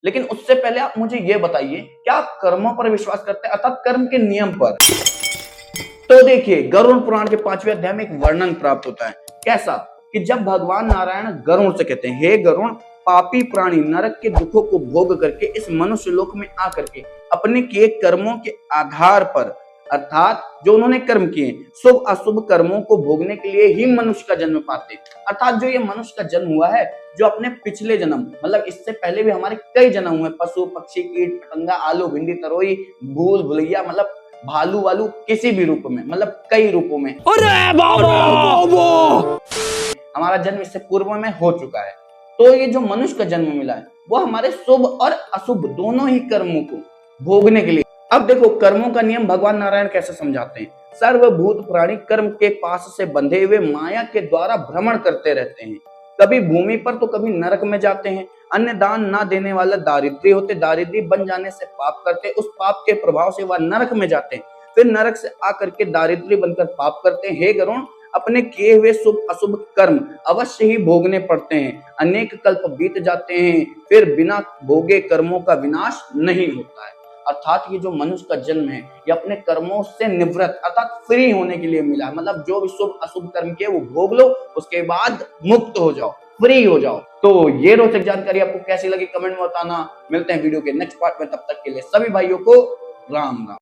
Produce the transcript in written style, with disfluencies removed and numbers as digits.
लेकिन उससे पहले आप मुझे ये बताइए, क्या आप कर्मों पर विश्वास करते हैं, अर्थात कर्म के नियम पर? तो देखिए, गरुड़ पुराण के 5वें अध्याय में एक वर्णन प्राप्त होता है। कैसा? कि जब भगवान नारायण गरुड़ से कहते हैं, हे गरुड़, पापी प्राणी नरक के दुखों को भोग करके इस मनुष्य लोक में आकर के अपने किए कर्मों के आधार पर, अर्थात जो उन्होंने कर्म किए, शुभ अशुभ कर्मों को भोगने के लिए ही मनुष्य का जन्म पाते। अर्थात जो ये मनुष्य का जन्म हुआ है, जो अपने पिछले जन्म, मतलब इससे पहले भी हमारे कई जन्म हुए, पशु पक्षी कीट पतंगा आलू भिंडी तरोई भूल भुलैया, मतलब भालू वालू, किसी भी रूप में, मतलब कई रूपों में हमारा जन्म इससे पूर्व में हो चुका है। तो ये जो मनुष्य का जन्म मिला है, वो हमारे शुभ और अशुभ दोनों ही कर्मों को भोगने के लिए। अब देखो, कर्मों का नियम भगवान नारायण कैसे समझाते हैं। सर्वभूत प्राणी कर्म के पास से बंधे हुए माया के द्वारा भ्रमण करते रहते हैं, कभी भूमि पर तो कभी नरक में जाते हैं। अन्य दान ना देने वाला दारिद्री होते, दारिद्री बन जाने से पाप करते, उस पाप के प्रभाव से वह नरक में जाते हैं, फिर नरक से आकर के दारिद्री बनकर पाप करते हैं। हे गरुड़, अपने किए हुए शुभ अशुभ कर्म अवश्य ही भोगने पड़ते हैं, अनेक कल्प बीत जाते हैं, फिर बिना भोगे कर्मों का विनाश नहीं होता है। अर्थात ये जो मनुष्य का जन्म है, ये अपने कर्मों से निवृत्त अर्थात फ्री होने के लिए मिला। मतलब जो भी शुभ अशुभ कर्म किए वो भोग लो, उसके बाद मुक्त हो जाओ, फ्री हो जाओ। तो ये रोचक जानकारी आपको कैसी लगी कमेंट में बताना। मिलते हैं वीडियो के नेक्स्ट पार्ट में, तब तक के लिए सभी भाइयों को राम राम।